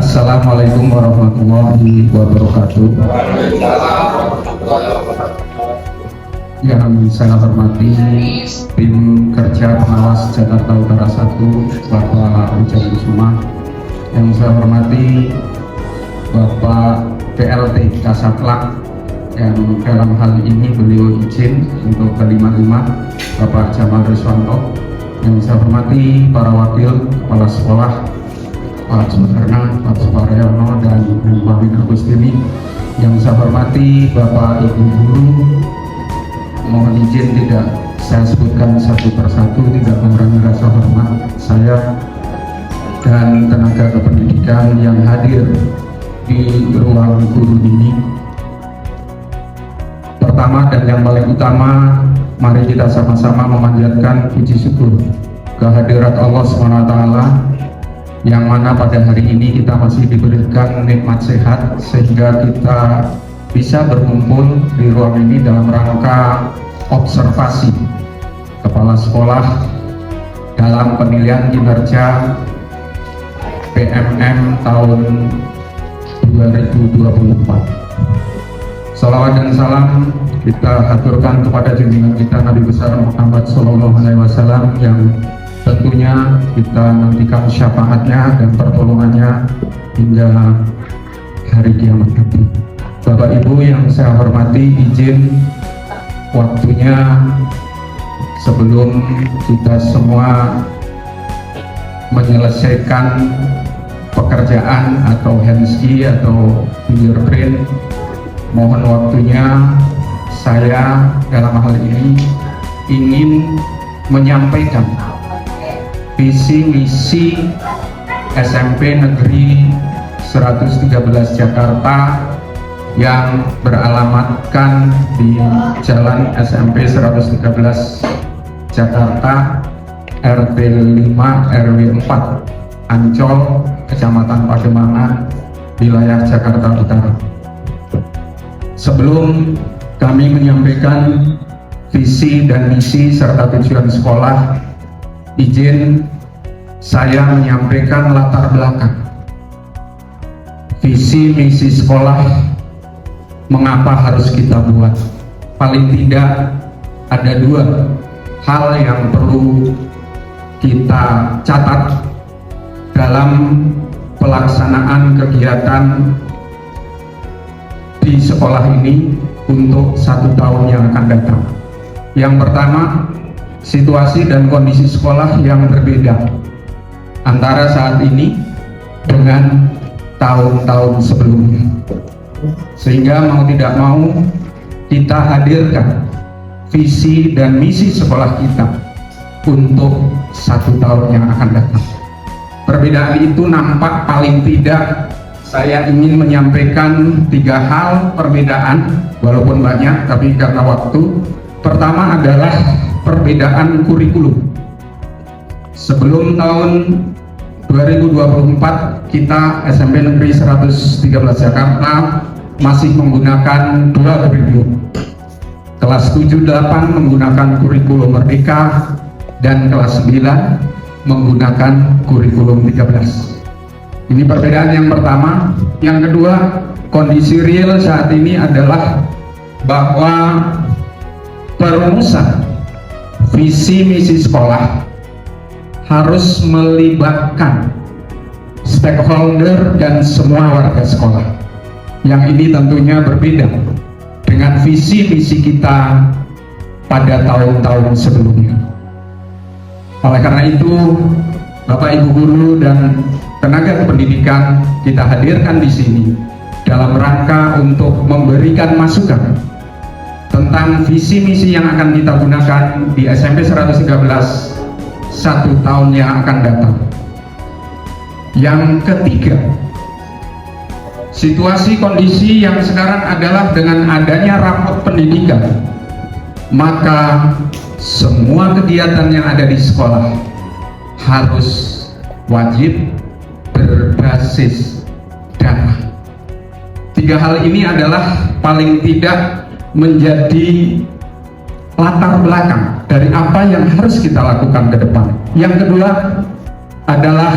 Assalamualaikum warahmatullahi wabarakatuh. Yang saya hormati tim kerja pengawas Jakarta Utara 1, Bapak Ujang Kusuma. Yang saya hormati Bapak PLT Kasatlank, yang dalam hal ini beliau izin untuk kelima-lima, Bapak Jamal Riswanto. Yang saya hormati para wakil kepala sekolah, Pak Sumarna, Pak Suparyono, dan Pak Win Agustini. Yang saya hormati Bapak Ibu Guru, mohon izin tidak saya sebutkan satu persatu, tidak mengurangi rasa hormat saya, dan tenaga kependidikan yang hadir di ruang guru ini. Pertama dan yang paling utama, mari kita sama-sama memanjatkan puji syukur kehadirat Allah SWT, yang mana pada hari ini kita masih diberikan nikmat sehat sehingga kita bisa berkumpul di ruang ini dalam rangka observasi kepala sekolah dalam penilaian kinerja PMM tahun 2024. Salawat dan salam kita haturkan kepada junjungan kita Nabi besar Muhammad SAW, yang tentunya kita nantikan syafaatnya dan pertolongannya hingga hari kiamat nanti. Bapak Ibu yang saya hormati, izin waktunya sebelum kita semua menyelesaikan pekerjaan atau handski atau fingerprint, mohon waktunya saya dalam hal ini ingin menyampaikan visi misi SMP Negeri 113 Jakarta yang beralamatkan di Jalan SMP 113 Jakarta, RT 5 RW 4 Ancol, Kecamatan Pademangan, wilayah Jakarta Utara. Sebelum kami menyampaikan visi dan misi serta tujuan sekolah, izin saya menyampaikan latar belakang visi misi sekolah, mengapa harus kita buat. Paling tidak ada dua hal yang perlu kita catat dalam pelaksanaan kegiatan di sekolah ini untuk 1 tahun yang akan datang. Yang pertama, situasi dan kondisi sekolah yang berbeda antara saat ini dengan tahun-tahun sebelumnya, sehingga mau tidak mau kita hadirkan visi dan misi sekolah kita untuk 1 tahun yang akan datang. Perbedaan itu nampak paling tidak saya ingin menyampaikan 3 hal perbedaan, walaupun banyak tapi karena waktu. Pertama adalah perbedaan kurikulum. Sebelum tahun 2024 kita SMP Negeri 113 Jakarta masih menggunakan 2 kurikulum. Kelas 7-8 menggunakan kurikulum Merdeka dan kelas 9 menggunakan kurikulum 13. Ini perbedaan yang pertama. Yang kedua, kondisi real saat ini adalah bahwa perumusan visi misi sekolah harus melibatkan stakeholder dan semua warga sekolah. Yang ini tentunya berbeda dengan visi misi kita pada tahun-tahun sebelumnya. Oleh karena itu, Bapak Ibu guru dan tenaga kependidikan kita hadirkan di sini dalam rangka untuk memberikan masukan tentang visi misi yang akan kita gunakan di SMP 113 1 tahun yang akan datang. Yang ketiga, situasi kondisi yang sekarang adalah dengan adanya rapot pendidikan, maka semua kegiatan yang ada di sekolah harus wajib berbasis data. 3 hal ini adalah paling tidak menjadi latar belakang dari apa yang harus kita lakukan ke depan. Yang kedua adalah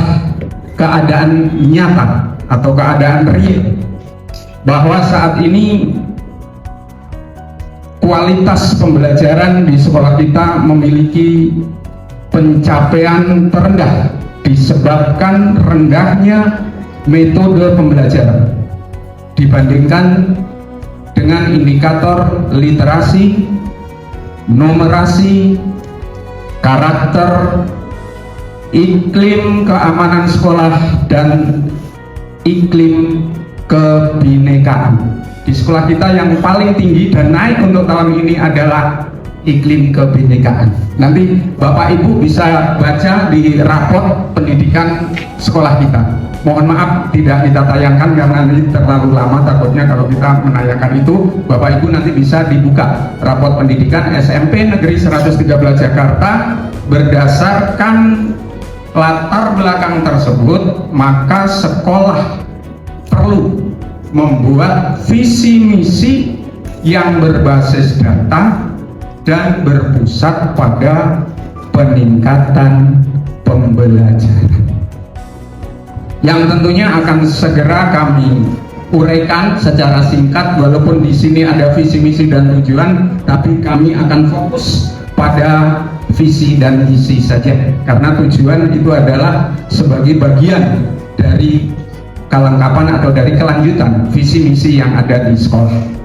keadaan nyata atau keadaan real bahwa saat ini kualitas pembelajaran di sekolah kita memiliki pencapaian terendah disebabkan rendahnya metode pembelajaran dibandingkan dengan indikator literasi, numerasi, karakter, iklim keamanan sekolah, dan iklim kebinekaan. Di sekolah kita yang paling tinggi dan naik untuk tahun ini adalah iklim kebinekaan. Nanti Bapak Ibu bisa baca di raport pendidikan sekolah kita. Mohon maaf tidak kita tayangkan karena ini terlalu lama, takutnya kalau kita menayangkan itu Bapak Ibu nanti bisa dibuka raport pendidikan SMP Negeri 113 Jakarta. Berdasarkan latar belakang tersebut, maka sekolah perlu membuat visi misi yang berbasis data dan berpusat pada peningkatan pembelajaran, yang tentunya akan segera kami uraikan secara singkat. Walaupun di sini ada visi misi dan tujuan, tapi kami akan fokus pada visi dan misi saja, karena tujuan itu adalah sebagai bagian dari kelengkapan atau dari kelanjutan visi misi yang ada di sekolah.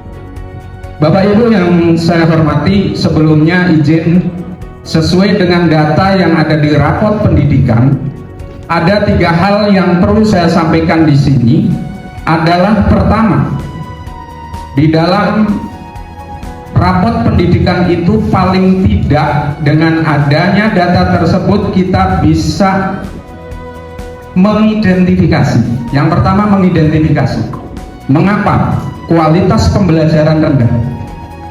Bapak Ibu yang saya hormati, sebelumnya izin sesuai dengan data yang ada di raport pendidikan, ada 3 hal yang perlu saya sampaikan di sini. Adalah pertama, di dalam raport pendidikan itu paling tidak dengan adanya data tersebut kita bisa mengidentifikasi. Yang pertama, mengidentifikasi mengapa kualitas pembelajaran rendah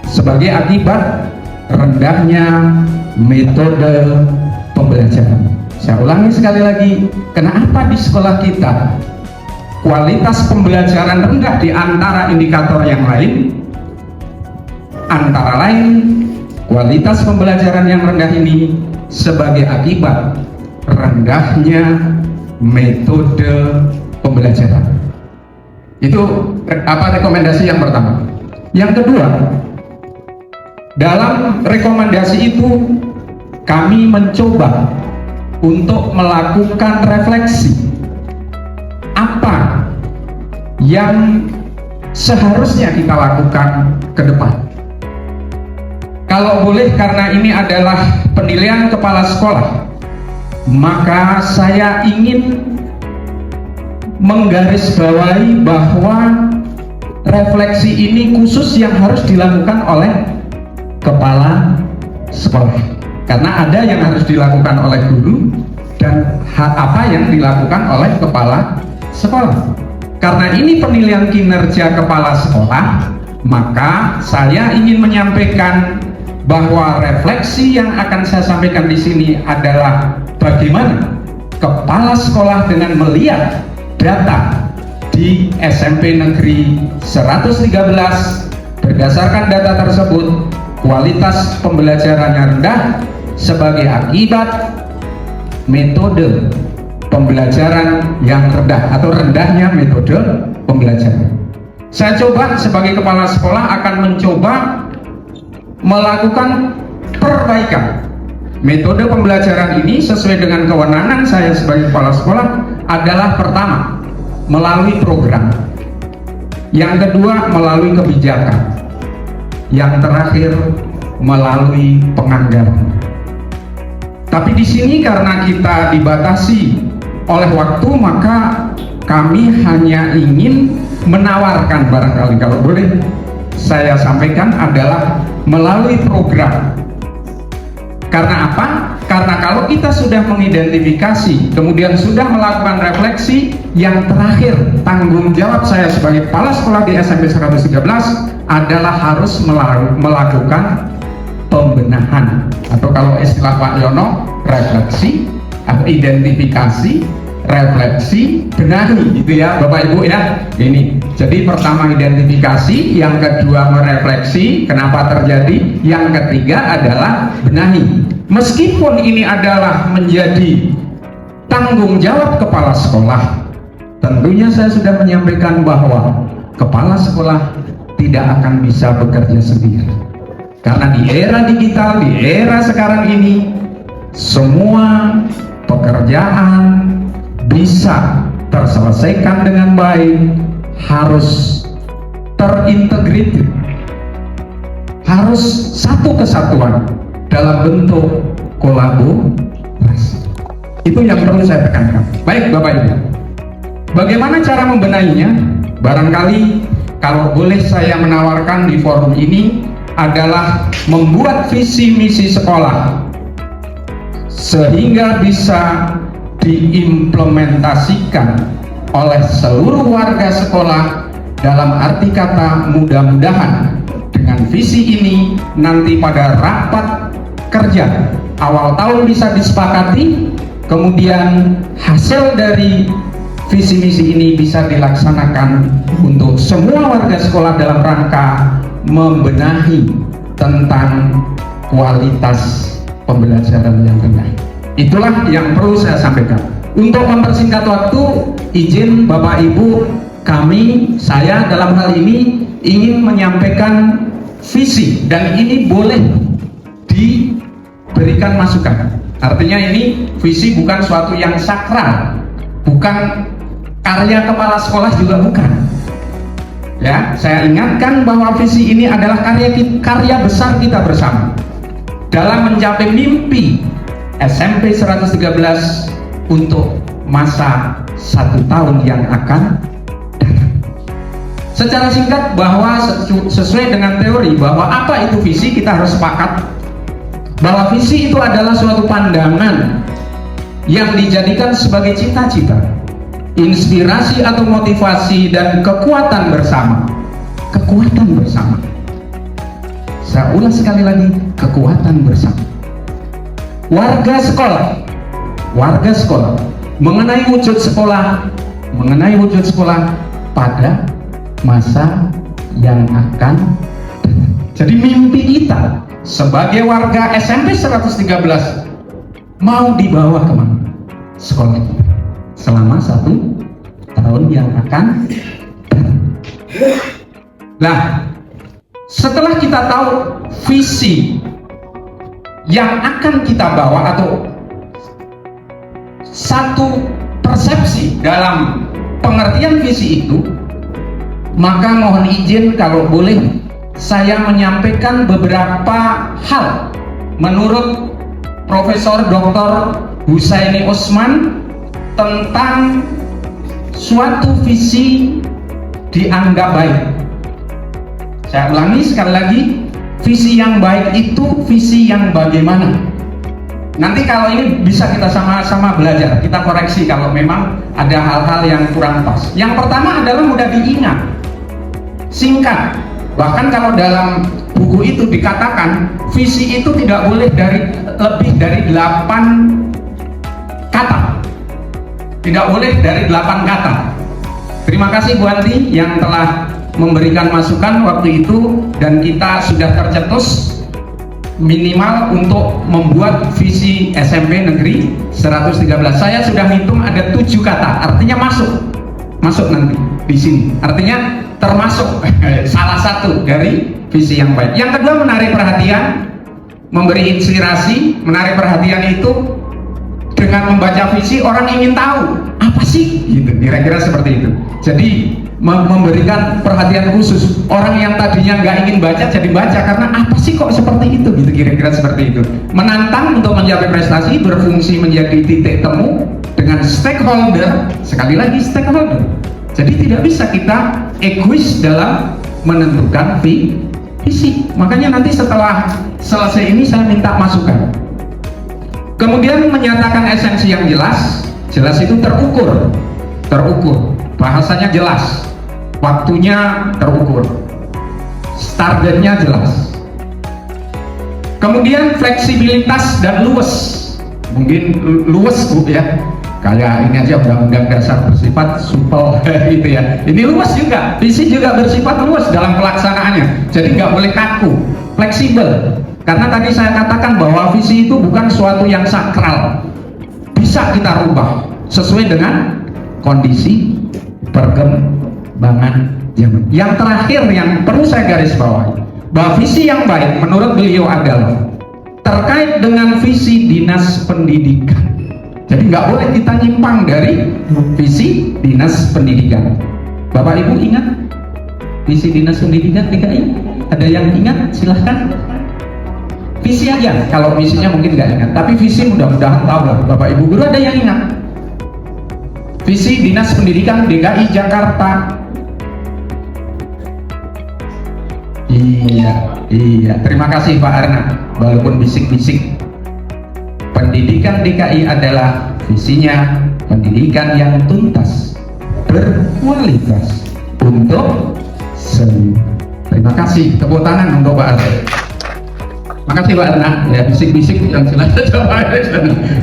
sebagai akibat rendahnya metode pembelajaran. Saya ulangi sekali lagi, kenapa di sekolah kita kualitas pembelajaran rendah di antara indikator yang lain? Antara lain, kualitas pembelajaran yang rendah ini sebagai akibat rendahnya metode pembelajaran. Itu rekomendasi yang pertama. Yang kedua, dalam rekomendasi itu kami mencoba untuk melakukan refleksi apa yang seharusnya kita lakukan ke depan. Kalau boleh, karena ini adalah penilaian kepala sekolah, maka saya ingin menggarisbawahi bahwa refleksi ini khusus yang harus dilakukan oleh kepala sekolah, karena ada yang harus dilakukan oleh guru dan apa yang dilakukan oleh kepala sekolah. Karena ini penilaian kinerja kepala sekolah, maka saya ingin menyampaikan bahwa refleksi yang akan saya sampaikan di sini adalah bagaimana kepala sekolah dengan melihat data di SMP Negeri 113, berdasarkan data tersebut kualitas pembelajarannya rendah sebagai akibat metode pembelajaran yang rendah atau rendahnya metode pembelajaran. Saya coba sebagai kepala sekolah akan mencoba melakukan perbaikan metode pembelajaran ini sesuai dengan kewenangan saya sebagai kepala sekolah. Adalah pertama, melalui program, yang kedua melalui kebijakan, yang terakhir melalui penganggaran. Tapi di sini karena kita dibatasi oleh waktu, maka kami hanya ingin menawarkan, barangkali kalau boleh saya sampaikan, adalah melalui program. Karena apa? Karena kalau kita sudah mengidentifikasi, kemudian sudah melakukan refleksi, yang terakhir tanggung jawab saya sebagai kepala sekolah di SMP 113 adalah harus melakukan pembenahan, atau kalau istilah Pak Yono, refleksi atau identifikasi, refleksi, benahi, gitu ya Bapak Ibu ya. Ini jadi pertama identifikasi, yang kedua merefleksi kenapa terjadi, yang ketiga adalah benahi. Meskipun ini adalah menjadi tanggung jawab kepala sekolah, tentunya saya sudah menyampaikan bahwa kepala sekolah tidak akan bisa bekerja sendiri. Karena di era digital, di era sekarang ini, semua pekerjaan bisa terselesaikan dengan baik, harus terintegrated, harus satu kesatuan dalam bentuk kolaborasi. Itu yang perlu saya tekankan. Baik Bapak Ibu, bagaimana cara membenahinya? Barangkali kalau boleh saya menawarkan di forum ini adalah membuat visi misi sekolah sehingga bisa diimplementasikan oleh seluruh warga sekolah. Dalam arti kata, mudah-mudahan dengan visi ini nanti pada rapat kerja awal tahun bisa disepakati, kemudian hasil dari visi misi ini bisa dilaksanakan untuk semua warga sekolah dalam rangka membenahi tentang kualitas pembelajaran yang benar. Itulah yang perlu saya sampaikan. Untuk mempersingkat waktu, izin Bapak Ibu, saya dalam hal ini ingin menyampaikan visi, dan ini boleh diberikan masukan. Artinya ini visi bukan suatu yang sakral, bukan karya kepala sekolah, juga bukan. Ya, saya ingatkan bahwa visi ini adalah karya besar kita bersama dalam mencapai mimpi SMP 113 untuk masa 1 tahun yang akan datang. Secara singkat, bahwa sesuai dengan teori bahwa apa itu visi, kita harus sepakat bahwa visi itu adalah suatu pandangan yang dijadikan sebagai cita-cita, inspirasi atau motivasi, dan kekuatan bersama. Kekuatan bersama. Saya ulas sekali lagi, kekuatan bersama. Warga sekolah mengenai wujud sekolah pada masa yang akan datang. Jadi mimpi kita sebagai warga SMP 113 mau dibawa kemana? Sekolah kita selama 1 tahun yang akan datang. Nah, setelah kita tahu visi yang akan kita bawa atau satu persepsi dalam pengertian visi itu, maka mohon izin kalau boleh saya menyampaikan beberapa hal menurut Profesor Dr. Husaini Usman tentang suatu visi dianggap baik. Saya ulangi sekali lagi, visi yang baik itu visi yang bagaimana? Nanti kalau ini bisa kita sama-sama belajar, kita koreksi kalau memang ada hal-hal yang kurang pas. Yang pertama adalah mudah diingat, singkat. Bahkan kalau dalam buku itu dikatakan visi itu tidak boleh lebih dari 8 kata. Tidak boleh dari 8 kata. Terima kasih Bu Anti yang telah memberikan masukan waktu itu, dan kita sudah tercetus minimal untuk membuat visi SMP Negeri 113. Saya sudah hitung ada 7 kata, artinya masuk nanti di sini. Artinya termasuk salah satu dari visi yang baik. Yang kedua, menarik perhatian, memberi inspirasi. Menarik perhatian itu dengan membaca visi orang ingin tahu apa sih, gitu, kira-kira seperti itu. Jadi memberikan perhatian khusus, orang yang tadinya nggak ingin baca jadi baca, karena apa sih kok seperti itu, gitu, kira-kira seperti itu. Menantang untuk mencapai prestasi, berfungsi menjadi titik temu dengan stakeholder. Sekali lagi, stakeholder. Jadi tidak bisa kita egois dalam menentukan visi. Makanya nanti setelah selesai ini saya minta masukan. Kemudian menyatakan esensi yang jelas itu terukur, bahasanya jelas, waktunya terukur, targetnya jelas. Kemudian fleksibilitas dan luwes, mungkin luwes Bu ya, kayak ini aja undang-undang dasar bersifat supel gitu ya. Ini luwes juga, visi juga bersifat luwes dalam pelaksanaannya, jadi nggak boleh kaku, fleksibel. Karena tadi saya katakan bahwa visi itu bukan suatu yang sakral, bisa kita rubah sesuai dengan kondisi perkembangan zaman. Yang terakhir yang perlu saya garis bawahi, bahwa visi yang baik menurut beliau adalah terkait dengan visi dinas pendidikan. Jadi nggak boleh kita nyimpang dari visi dinas pendidikan. Bapak Ibu ingat visi dinas pendidikan DKI? Ada yang ingat? Silahkan. Visi aja, kalau misinya mungkin nggak ingat, tapi visi mudah-mudahan tahu lah. Bapak Ibu guru ada yang ingat? Visi Dinas Pendidikan DKI Jakarta. Iya, terima kasih Pak Arna. Walaupun bisik-bisik, pendidikan DKI adalah visinya pendidikan yang tuntas, berkualitas untuk semua. Terima kasih, tepuk tangan untuk Pak Arna. Makasih Pak Arna, ya bisik-bisik yang jelas.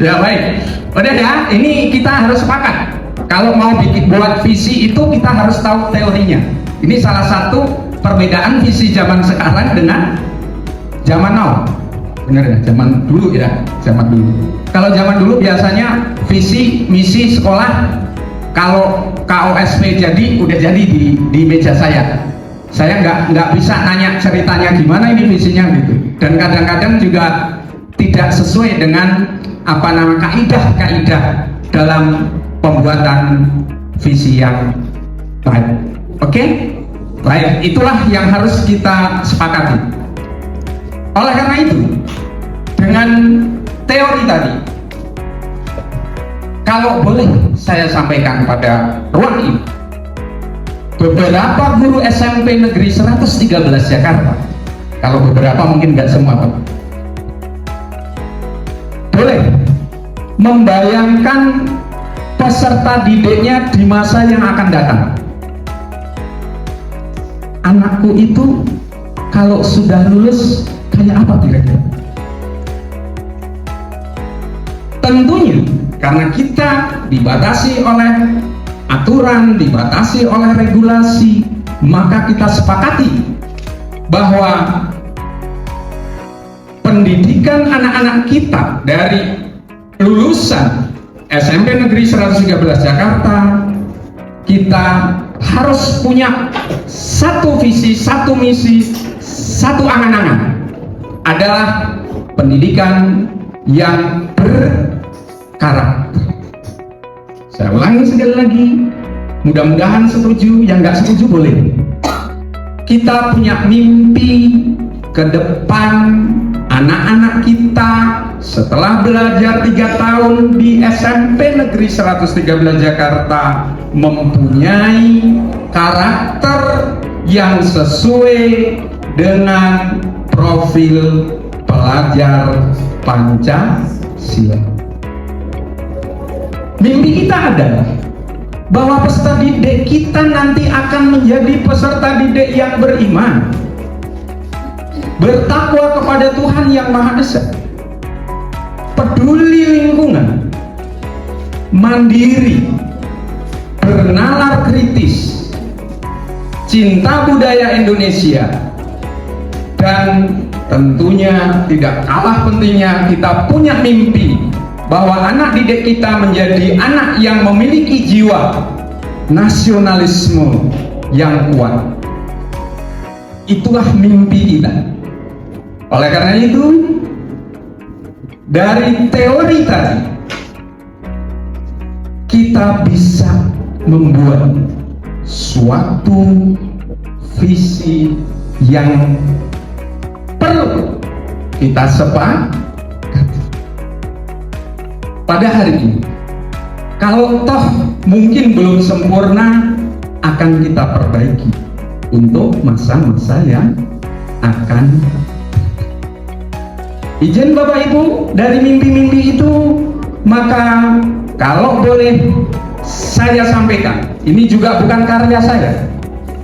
Ya baik, udah ya, ini kita harus sepakat. Kalau mau buat visi itu kita harus tahu teorinya. Ini salah satu perbedaan visi zaman sekarang dengan zaman now. Bener ya, zaman dulu ya, zaman dulu. Kalau zaman dulu biasanya visi misi sekolah, kalau KOSP jadi udah jadi di meja saya. Saya nggak bisa nanya ceritanya gimana ini visinya gitu. Dan kadang-kadang juga tidak sesuai dengan kaidah-kaidah dalam pembuatan visi yang baik. Oke? Baik, itulah yang harus kita sepakati. Oleh karena itu, dengan teori tadi, kalau boleh saya sampaikan pada ruang ini, beberapa guru SMP Negeri 113 Jakarta, kalau beberapa mungkin nggak semua Pak, boleh membayangkan peserta didiknya di masa yang akan datang. Anakku itu kalau sudah lulus kayak apa kira-kira? Tentunya karena kita dibatasi oleh aturan, dibatasi oleh regulasi, maka kita sepakati bahwa pendidikan anak-anak kita dari lulusan SMP Negeri 113 Jakarta, kita harus punya satu visi, satu misi, satu angan-angan, adalah pendidikan yang berkarakter. Saya ulangi sekali lagi, mudah-mudahan setuju, yang nggak setuju boleh. Kita punya mimpi ke depan anak-anak kita setelah belajar 3 tahun di SMP Negeri 113 Jakarta mempunyai karakter yang sesuai dengan profil pelajar Pancasila. Mimpi kita adalah bahwa peserta didik kita nanti akan menjadi peserta didik yang beriman, bertakwa kepada Tuhan Yang Maha Esa, peduli lingkungan, mandiri, bernalar kritis, cinta budaya Indonesia, dan tentunya tidak kalah pentingnya kita punya mimpi bahwa anak didik kita menjadi anak yang memiliki jiwa nasionalisme yang kuat. Itulah mimpi kita. Oleh karena itu, dari teori tadi kita bisa membuat suatu visi yang perlu kita sepakati pada hari ini. Kalau toh mungkin belum sempurna, akan kita perbaiki untuk masa-masa yang akan. Izin Bapak Ibu, dari mimpi-mimpi itu, maka kalau boleh saya sampaikan, ini juga bukan karya saya,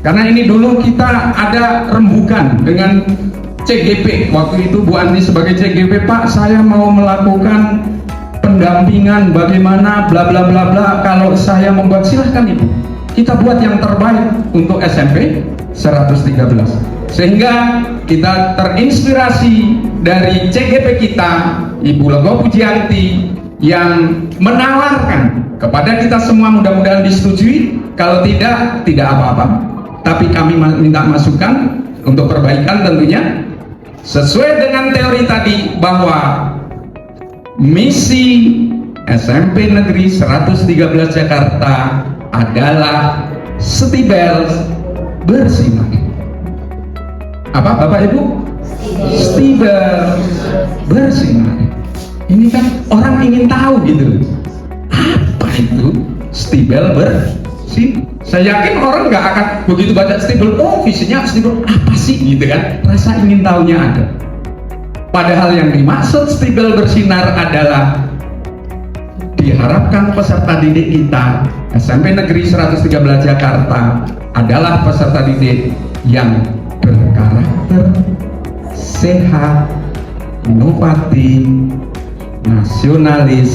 karena ini dulu kita ada rembukan dengan CGP. Waktu itu Bu Andi sebagai CGP, Pak saya mau melakukan pendampingan bagaimana bla bla bla bla, kalau saya membuat, silahkan Ibu, kita buat yang terbaik untuk SMP 113, sehingga kita terinspirasi dari CGP kita, Ibu Lego Pujianti, yang menawarkan kepada kita semua, mudah-mudahan disetujui. Kalau tidak, tidak apa-apa. Tapi kami minta masukan untuk perbaikan tentunya. Sesuai dengan teori tadi bahwa misi SMP Negeri 113 Jakarta adalah Stibel bersinar. Apa Bapak Ibu? Stibel bersinar. Ini kan orang ingin tahu gitu. Apa itu Stibel bersinar? Saya yakin orang nggak akan begitu baca Stibel, oh visinya Stibel apa sih gitu kan? Rasa ingin tahunya ada. Padahal yang dimaksud Stibel bersinar adalah diharapkan peserta didik kita SMP Negeri 113 Jakarta adalah peserta didik yang berkarakter sehat, inovatif, nasionalis,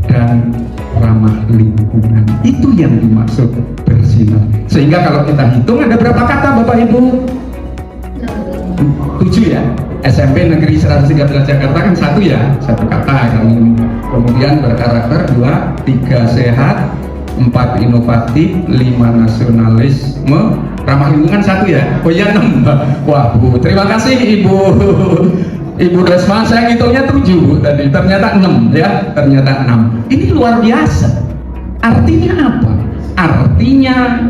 dan ramah lingkungan. Itu yang dimaksud bersinar. Sehingga kalau kita hitung ada berapa kata Bapak Ibu? 7 ya. SMP Negeri 113 Jakarta kan 1 ya, 1 kata. Kemudian berkarakter 2, 3 sehat, 4 inovatif, 5 nasionalisme, ramah lingkungan 1 ya. Oh iya 6. Wah Bu, terima kasih Ibu Desma, saya ngitungnya 7 Bu tadi, ternyata 6 ya, ternyata 6. Ini luar biasa. Artinya apa? Artinya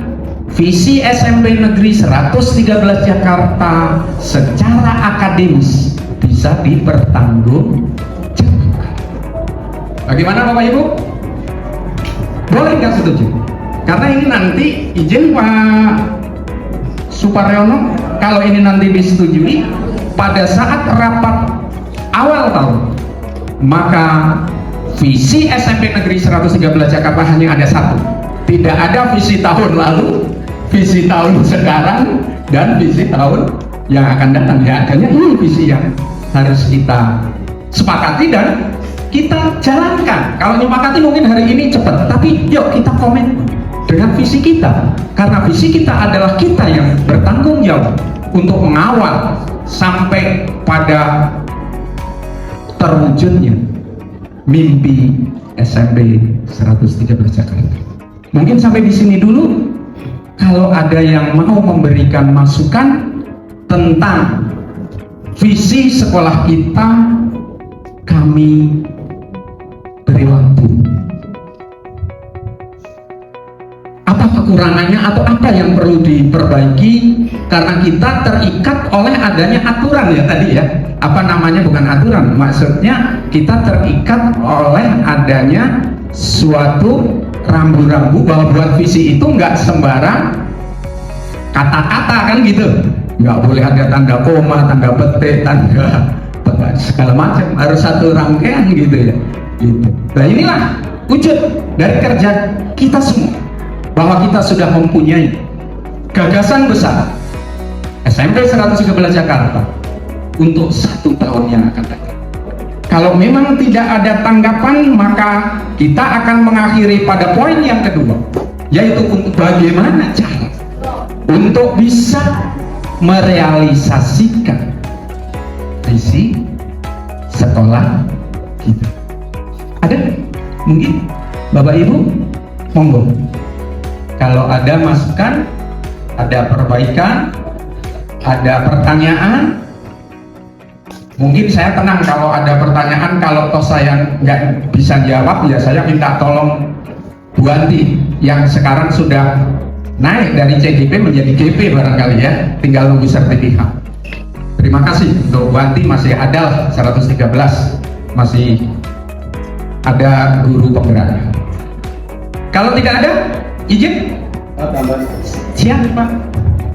visi SMP Negeri 113 Jakarta secara akademis bisa dipertanggungjawabkan. Bagaimana Bapak Ibu? Boleh nggak setuju? Karena ini nanti izin Pak Suparyono, kalau ini nanti disetujui pada saat rapat awal tahun, maka visi SMP Negeri 113 Jakarta hanya ada 1. Tidak ada visi tahun lalu, visi tahun sekarang, dan visi tahun yang akan datang. Ya, adanya ini visi yang harus kita sepakati dan kita jalankan. Kalau nyepakati mungkin hari ini cepat, tapi yuk kita komen dengan visi kita. Karena visi kita adalah kita yang bertanggung jawab untuk mengawal sampai pada terwujudnya mimpi SMP 113 Jakarta. Mungkin sampai di sini dulu. Kalau ada yang mau memberikan masukan tentang visi sekolah kita, kami beri waktu. Apa kekurangannya atau apa yang perlu diperbaiki? Karena kita terikat oleh adanya aturan ya tadi ya. Apa namanya, bukan aturan, maksudnya kita terikat oleh adanya suatu rambu-rambu bahwa buat visi itu nggak sembarang kata-kata kan gitu, nggak boleh ada tanda koma, tanda petik, tanda segala macam, harus satu rangkaian gitu ya gitu. Nah inilah wujud dari kerja kita semua, bahwa kita sudah mempunyai gagasan besar SMP 113 Jakarta untuk 1 tahun yang akan datang. Kalau memang tidak ada tanggapan, maka kita akan mengakhiri pada poin yang kedua, yaitu untuk bagaimana cara untuk bisa merealisasikan visi sekolah kita. Ada? Mungkin Bapak Ibu, monggo. Kalau ada masukan, ada perbaikan, ada pertanyaan, mungkin saya tenang kalau ada pertanyaan. Kalau toh saya nggak bisa jawab, ya saya minta tolong Bu Anti yang sekarang sudah naik dari CGP menjadi GP barangkali ya, tinggal nunggu sertifikat. Terima kasih untuk Bu Anti, masih ada 113, masih ada guru penggeraknya. Kalau tidak ada, izin? Siap Pak.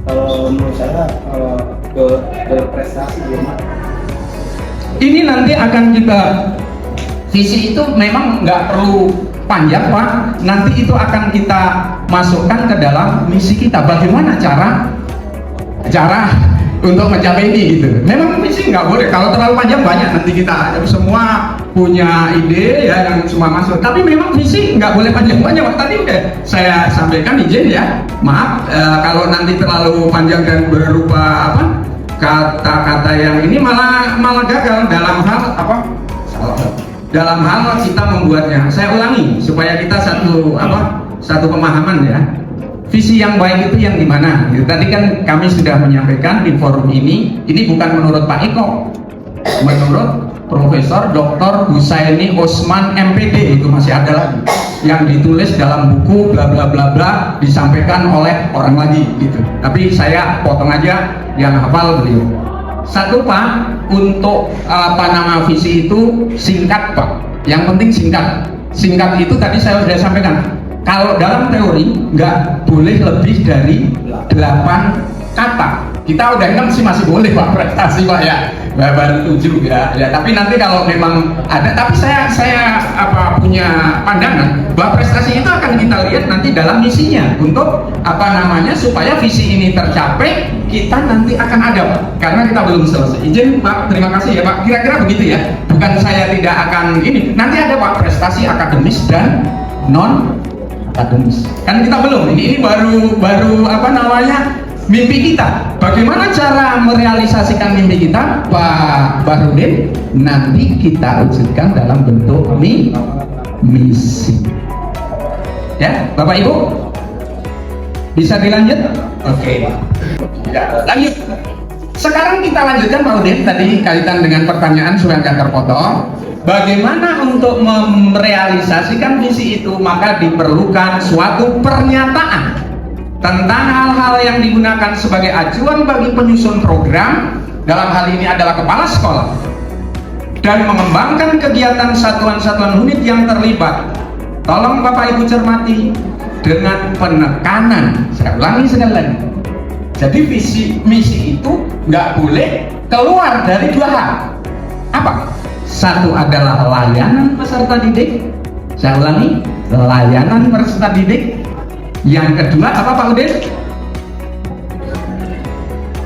Kalau menurut saya berprestasi gimana? Ini nanti akan kita, visi itu memang nggak perlu panjang Pak, nanti itu akan kita masukkan ke dalam misi kita. Bagaimana cara untuk mencapai ini gitu. Memang misi nggak boleh, kalau terlalu panjang banyak nanti kita semua punya ide ya yang semua masuk. Tapi memang visi nggak boleh panjang-panjang. Tadi udah saya sampaikan, izin ya, maaf kalau nanti terlalu panjang dan berupa apa kata-kata yang ini malah gagal dalam hal apa dalam hal kita membuatnya. Saya ulangi supaya kita satu pemahaman ya. Visi yang baik itu yang gimana? Gitu. Tadi kan kami sudah menyampaikan di forum ini bukan menurut Pak Iko, menurut Profesor Dr. Husaini Osman MPD, itu masih ada lagi yang ditulis dalam buku bla bla bla bla, disampaikan oleh orang lagi gitu. Tapi saya potong aja yang hafal beliau. Satu Pak, untuk visi itu singkat Pak. Yang penting singkat. Singkat itu tadi saya sudah sampaikan. Kalau dalam teori nggak boleh lebih dari 8 kata. Kita udah 6 sih masih boleh Pak prestasi Pak ya. Baru 7 ya. Tapi nanti kalau memang ada, tapi saya punya pandangan bahwa prestasi itu akan kita lihat nanti dalam misinya untuk supaya visi ini tercapai, kita nanti akan ada Pak. Karena kita belum selesai. Izin Pak, terima kasih ya Pak. Kira-kira begitu ya. Bukan saya tidak akan ini. Nanti ada Pak prestasi akademis dan non akademis. Kan kita belum. Ini baru mimpi kita. Bagaimana cara merealisasikan mimpi kita, Pak Bahrudin? Nanti kita wujudkan dalam bentuk misi. Ya, Bapak Ibu, bisa dilanjut? Oke. Ya, lanjut. Sekarang kita lanjutkan Pak Udin tadi kaitan dengan pertanyaan supaya nggak terpotong. Bagaimana untuk merealisasikan visi itu? Maka diperlukan suatu pernyataan tentang hal-hal yang digunakan sebagai acuan bagi penyusun program, dalam hal ini adalah kepala sekolah, dan mengembangkan kegiatan satuan-satuan unit yang terlibat. Tolong Bapak Ibu cermati dengan penekanan. Saya ulangi sekali lagi. Jadi visi misi itu nggak boleh keluar dari 2 hal. Apa? Satu adalah layanan peserta didik. Saya ulangi, layanan peserta didik. Yang kedua apa Pak Udin?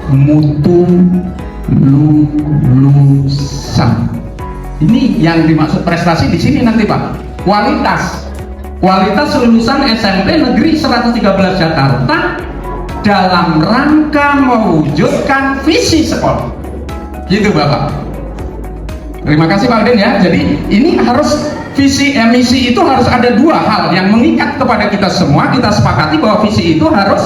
Mutu lulusan. Ini yang dimaksud prestasi di sini nanti Pak. Kualitas lulusan SMP Negeri 113 Jakarta dalam rangka mewujudkan visi sekolah. Gitu Bapak. Terima kasih Pak Udin ya. Jadi ini harus visi misi itu harus ada 2 hal yang mengikat kepada kita semua. Kita sepakati bahwa visi itu harus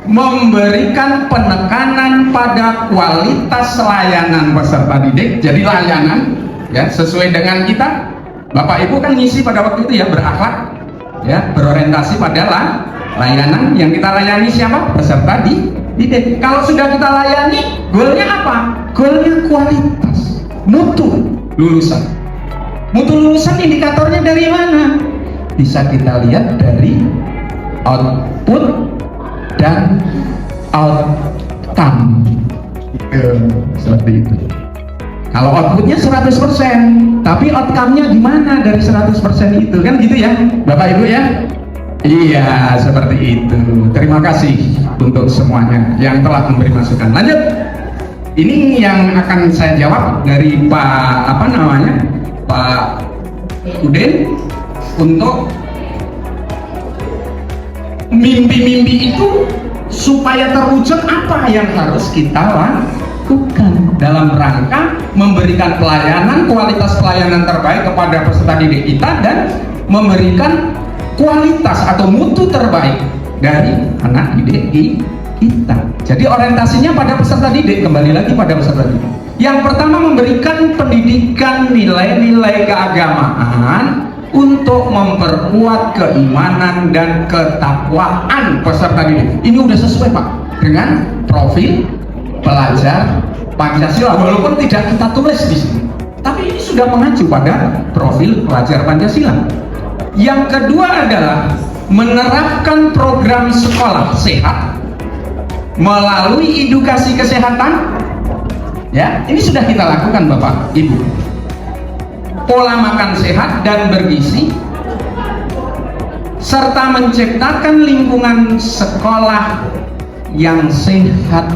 memberikan penekanan pada kualitas layanan peserta didik. Jadi layanan ya sesuai dengan kita. Bapak Ibu kan ngisi pada waktu itu ya, berakhlak ya, berorientasi pada layanan yang kita layani siapa? Peserta didik. Kalau sudah kita layani, goalnya apa? Goalnya kualitas, mutu lulusan. Mutu lulusan indikatornya dari mana? Bisa kita lihat dari output dan outcome. Seperti itu. Kalau outputnya 100%, tapi outcome-nya gimana dari 100% itu? Kan gitu ya, Bapak Ibu ya? Iya, seperti itu. Terima kasih untuk semuanya yang telah memberi masukan. Lanjut. Ini yang akan saya jawab dari Pak Udin untuk mimpi-mimpi itu supaya terwujud apa yang harus kita lakukan dalam rangka memberikan pelayanan, kualitas pelayanan terbaik kepada peserta didik kita dan memberikan kualitas atau mutu terbaik dari anak didik kita. Jadi orientasinya pada peserta didik, kembali lagi pada peserta didik. Yang pertama memberikan pendidikan nilai-nilai keagamaan untuk memperkuat keimanan dan ketakwaan peserta didik. Ini udah sesuai Pak dengan profil pelajar Pancasila, walaupun tidak kita tulis di sini. Tapi ini sudah mengacu pada profil pelajar Pancasila. Yang kedua adalah menerapkan program sekolah sehat melalui edukasi kesehatan. Ya, ini sudah kita lakukan Bapak Ibu. Pola makan sehat dan bergizi serta menciptakan lingkungan sekolah yang sehat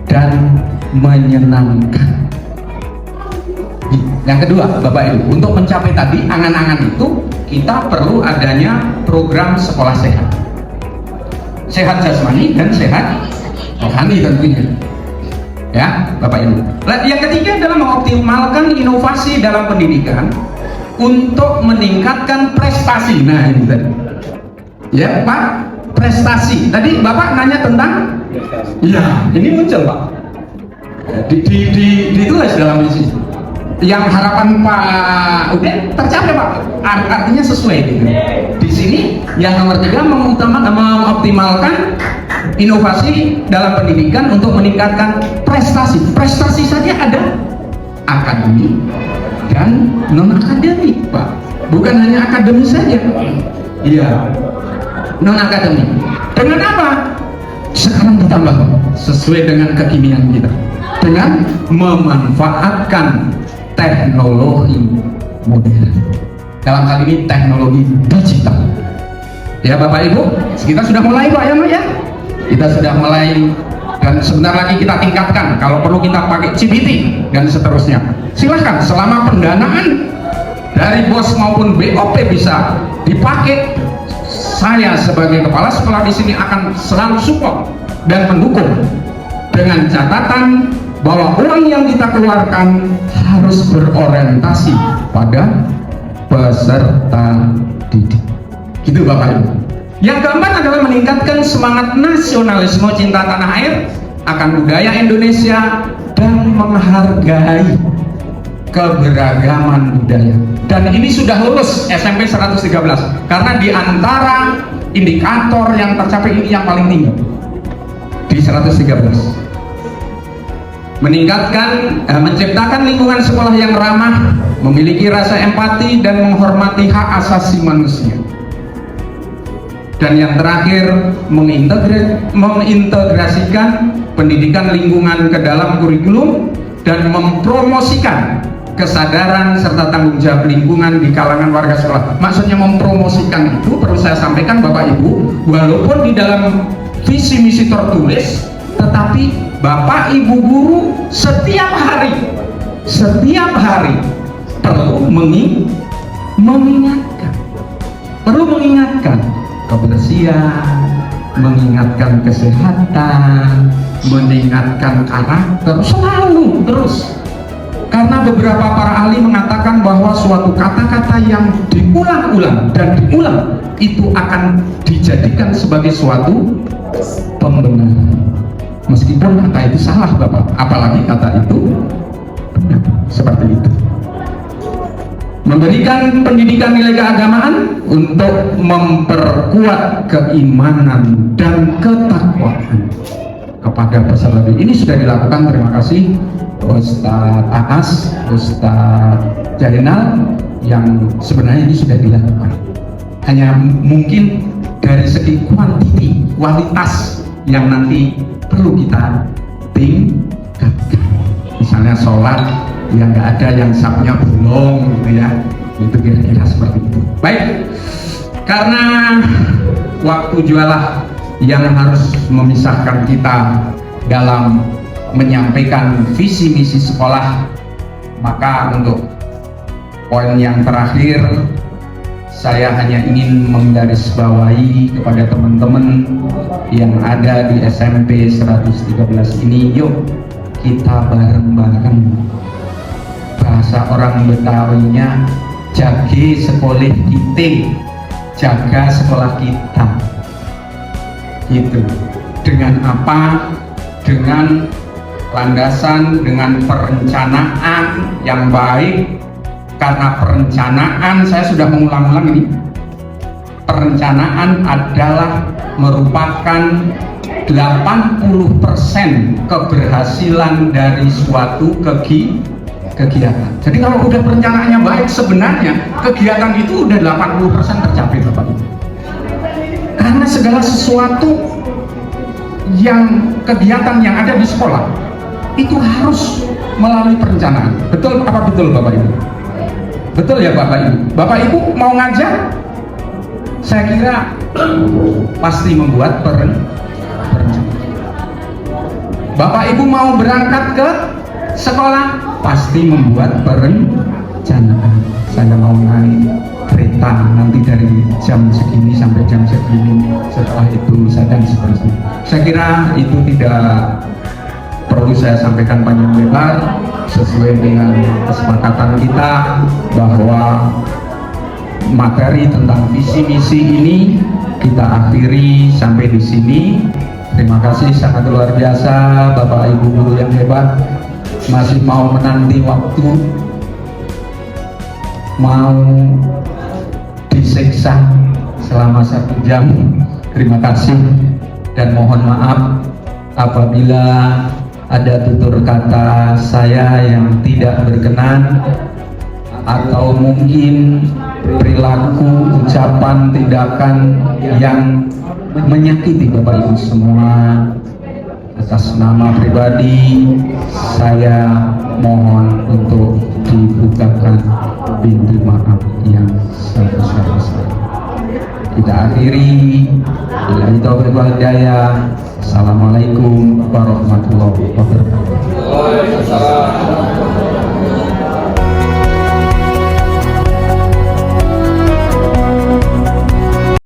dan menyenangkan. Yang kedua Bapak Ibu, untuk mencapai tadi angan-angan itu kita perlu adanya program sekolah sehat. Sehat jasmani dan sehat rohani tentunya. Ya, Bapak Ibu. Yang ketiga adalah mengoptimalkan inovasi dalam pendidikan untuk meningkatkan prestasi. Nah, ini tadi. Ya, Pak, prestasi. Tadi Bapak nanya tentang ya, ini muncul, Pak. Ditulis dalam visi. Yang harapan Pak Uden tercapai, Pak. Artinya sesuai gitu. Di sini yang nomor 3 mengoptimalkan inovasi dalam pendidikan untuk meningkatkan prestasi. Prestasi saja ada akademik dan non akademik, Pak. Bukan hanya akademik saja. Iya, non akademik. Dengan apa? Sekarang ditambah sesuai dengan kekinian kita, dengan memanfaatkan teknologi modern, dalam hal ini teknologi digital. Ya Bapak Ibu, kita sudah mulai Pak ya, kita sudah mulai, dan sebentar lagi kita tingkatkan. Kalau perlu kita pakai CBT dan seterusnya. Silahkan, selama pendanaan dari BOS maupun BOP bisa dipakai, saya sebagai kepala sekolah di sini akan selalu support dan mendukung, dengan catatan bahwa uang yang kita keluarkan harus berorientasi pada peserta didik. Gitu Bapak Ibu. Yang keempat adalah meningkatkan semangat nasionalisme, cinta tanah air, akan budaya Indonesia, dan menghargai keberagaman budaya. Dan ini sudah lulus SMP 113, karena di antara indikator yang tercapai ini yang paling tinggi di 113. Menciptakan lingkungan sekolah yang ramah, memiliki rasa empati dan menghormati hak asasi manusia. Dan yang terakhir, mengintegrasikan pendidikan lingkungan ke dalam kurikulum dan mempromosikan kesadaran serta tanggung jawab lingkungan di kalangan warga sekolah. Maksudnya mempromosikan itu perlu saya sampaikan Bapak Ibu, walaupun di dalam visi misi tertulis, tetapi Bapak Ibu guru setiap hari perlu mengingatkan kebersihan, mengingatkan kesehatan, mengingatkan karakter, selalu terus. Karena beberapa para ahli mengatakan bahwa suatu kata-kata yang diulang-ulang dan diulang itu akan dijadikan sebagai suatu pembenaran. Meskipun kata itu salah Bapak, apalagi kata itu benar, seperti itu. Memberikan pendidikan nilai keagamaan untuk memperkuat keimanan dan ketakwaan kepada peserta didik. Ini sudah dilakukan, terima kasih Ustadz Aas, Ustadz Jainal, yang sebenarnya ini sudah dilakukan. Hanya mungkin dari segi kualitas yang nanti perlu kita tingkatkan. Misalnya sholat yang nggak ada yang sapnya bolong gitu ya, itu kira-kira seperti itu. Baik, karena waktu jualah yang harus memisahkan kita dalam menyampaikan visi misi sekolah, maka untuk poin yang terakhir saya hanya ingin menggarisbawahi kepada teman-teman yang ada di SMP 113 ini, yuk kita bareng-bareng, bahasa orang Betawinya, jage sekolah kita, jaga sekolah kita. Gitu. Dengan apa? Dengan landasan, dengan perencanaan yang baik. Karena perencanaan, saya sudah mengulang-ulang ini, perencanaan adalah merupakan 80% keberhasilan dari suatu kegiatan. Jadi kalau udah perencanaannya baik, sebenarnya kegiatan itu udah 80% tercapai Bapak Ibu. Karena segala sesuatu yang kegiatan yang ada di sekolah itu harus melalui perencanaan. Betul apa betul Bapak Ibu? Betul ya Bapak Ibu? Bapak Ibu mau ngajar, saya kira pasti membuat perencanaan. Bapak Ibu mau berangkat ke sekolah, pasti membuat perencanaan. Saya mau naik kereta nanti dari jam segini sampai jam segini, setelah itu saya dan seterusnya. Saya kira itu tidak perlu saya sampaikan panjang lebar sesuai dengan kesepakatan kita bahwa materi tentang visi misi ini kita akhiri sampai di sini. Terima kasih sangat luar biasa Bapak Ibu guru yang hebat, masih mau menanti waktu, mau disiksa selama 1 jam. Terima kasih dan mohon maaf apabila ada tutur kata saya yang tidak berkenan atau mungkin perilaku, ucapan, tindakan yang menyakiti Bapak Ibu semua. Atas nama pribadi saya mohon untuk dibukakan pintu maaf yang sebesar-besarnya. Kita akhiri. Billahi taufiq wal hidayah. Assalamualaikum